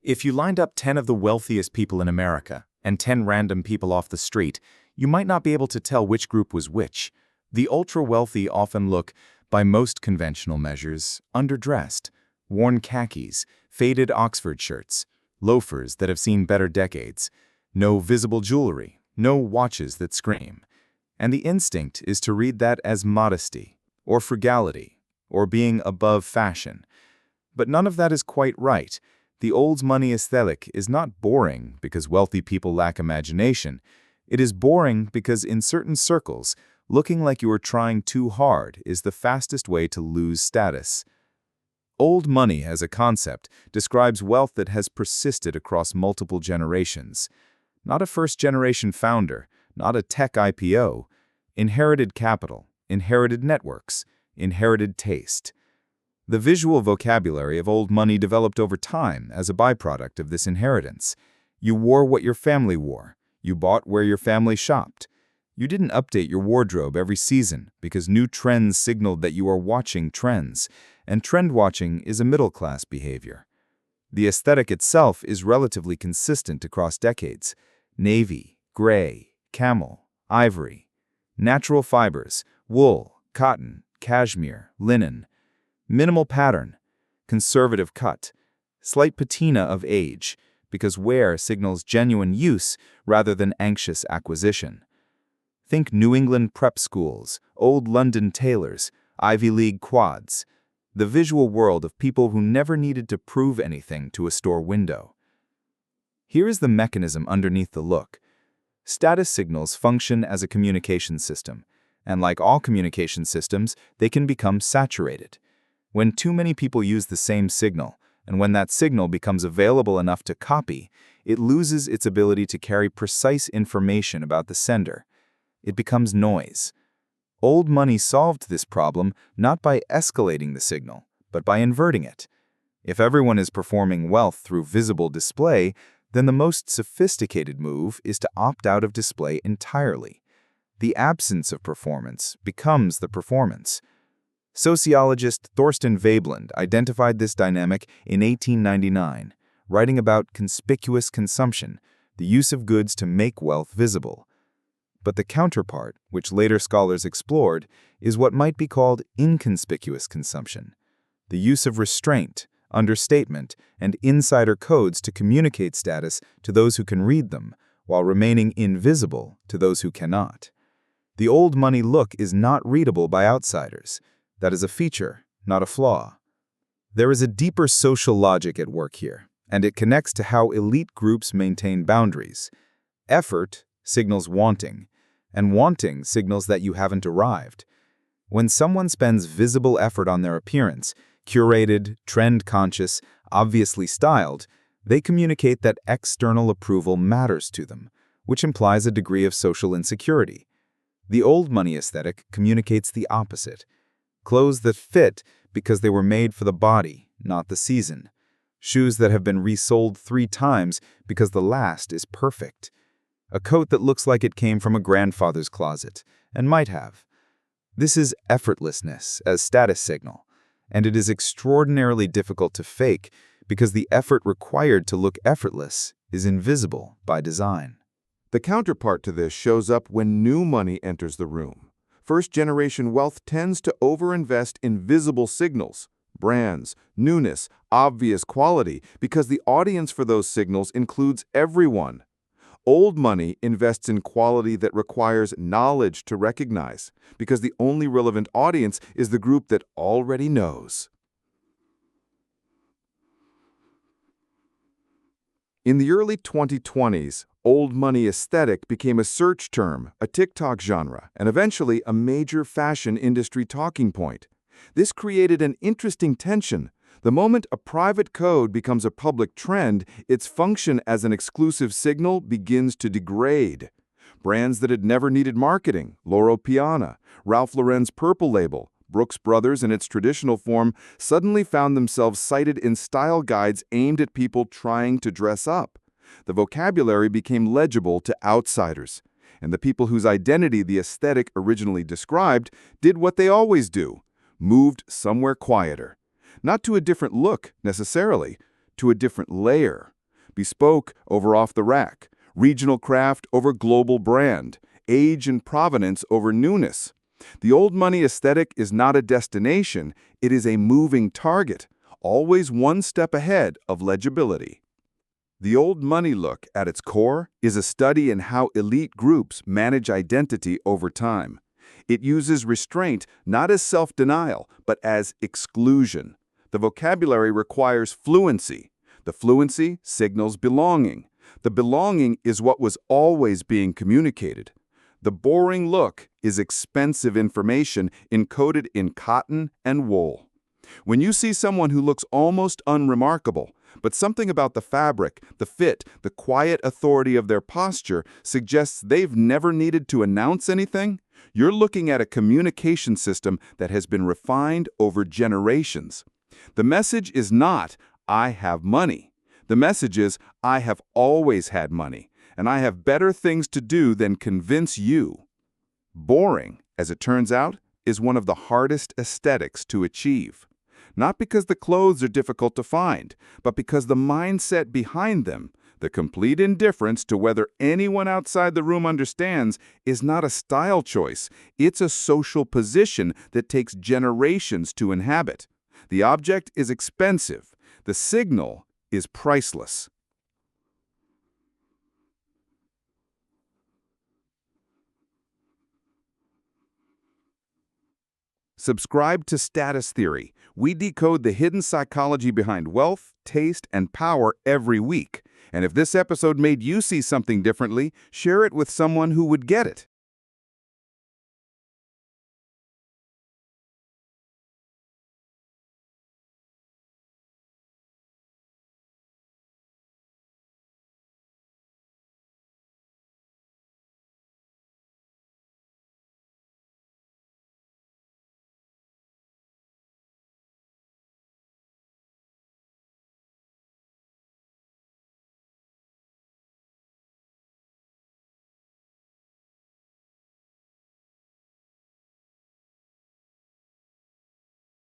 If you lined up 10 of the wealthiest people in America and 10 random people off the street, you might not be able to tell which group was which. The ultra-wealthy often look, by most conventional measures, underdressed, worn khakis, faded Oxford shirts, loafers that have seen better decades, no visible jewelry, no watches that scream. And the instinct is to read that as modesty, or frugality, or being above fashion. But none of that is quite right. The old money aesthetic is not boring because wealthy people lack imagination. It is boring because in certain circles, looking like you are trying too hard is the fastest way to lose status. Old money as a concept describes wealth that has persisted across multiple generations. Not a first-generation founder, not a tech IPO. Inherited capital, inherited networks, inherited taste. The visual vocabulary of old money developed over time as a byproduct of this inheritance. You wore what your family wore. You bought where your family shopped. You didn't update your wardrobe every season because new trends signaled that you are watching trends, and trend watching is a middle-class behavior. The aesthetic itself is relatively consistent across decades. Navy, gray, camel, ivory. Natural fibers, wool, cotton, cashmere, linen. Minimal pattern, conservative cut, slight patina of age, because wear signals genuine use rather than anxious acquisition. Think New England prep schools, old London tailors, Ivy League quads, the visual world of people who never needed to prove anything to a store window. Here is the mechanism underneath the look. Status signals function as a communication system, and like all communication systems, they can become saturated. When too many people use the same signal, and when that signal becomes available enough to copy, it loses its ability to carry precise information about the sender. It becomes noise. Old money solved this problem not by escalating the signal, but by inverting it. If everyone is performing wealth through visible display, then the most sophisticated move is to opt out of display entirely. The absence of performance becomes the performance. Sociologist Thorstein Veblen identified this dynamic in 1899, writing about conspicuous consumption, the use of goods to make wealth visible. But the counterpart, which later scholars explored, is what might be called inconspicuous consumption, the use of restraint, understatement, and insider codes to communicate status to those who can read them, while remaining invisible to those who cannot. The old money look is not readable by outsiders. That is a feature, not a flaw. There is a deeper social logic at work here, and it connects to how elite groups maintain boundaries. Effort signals wanting, and wanting signals that you haven't arrived. When someone spends visible effort on their appearance, curated, trend-conscious, obviously styled, they communicate that external approval matters to them, which implies a degree of social insecurity. The old money aesthetic communicates the opposite. Clothes that fit because they were made for the body, not the season. Shoes that have been resold 3 times because the last is perfect. A coat that looks like it came from a grandfather's closet, and might have. This is effortlessness as status signal, and it is extraordinarily difficult to fake because the effort required to look effortless is invisible by design. The counterpart to this shows up when new money enters the room. First-generation wealth tends to overinvest in visible signals, brands, newness, obvious quality, because the audience for those signals includes everyone. Old money invests in quality that requires knowledge to recognize, because the only relevant audience is the group that already knows. In the early 2020s, old money aesthetic became a search term, a TikTok genre, and eventually a major fashion industry talking point. This created an interesting tension. The moment a private code becomes a public trend, its function as an exclusive signal begins to degrade. Brands that had never needed marketing, Loro Piana, Ralph Lauren's Purple Label, Brooks Brothers in its traditional form, suddenly found themselves cited in style guides aimed at people trying to dress up. The vocabulary became legible to outsiders, and the people whose identity the aesthetic originally described did what they always do, moved somewhere quieter. Not to a different look, necessarily, to a different layer. Bespoke over off-the-rack, regional craft over global brand, age and provenance over newness. The old money aesthetic is not a destination, it is a moving target, always one step ahead of legibility. The old money look, at its core, is a study in how elite groups manage identity over time. It uses restraint not as self-denial, but as exclusion. The vocabulary requires fluency. The fluency signals belonging. The belonging is what was always being communicated. The boring look is expensive information encoded in cotton and wool. When you see someone who looks almost unremarkable, but something about the fabric, the fit, the quiet authority of their posture suggests they've never needed to announce anything, you're looking at a communication system that has been refined over generations. The message is not, "I have money." The message is, "I have always had money, and I have better things to do than convince you." Boring, as it turns out, is one of the hardest aesthetics to achieve. Not because the clothes are difficult to find, but because the mindset behind them, the complete indifference to whether anyone outside the room understands, is not a style choice. It's a social position that takes generations to inhabit. The object is expensive. The signal is priceless. Subscribe to Status Theory. We decode the hidden psychology behind wealth, taste, and power every week. And if this episode made you see something differently, share it with someone who would get it.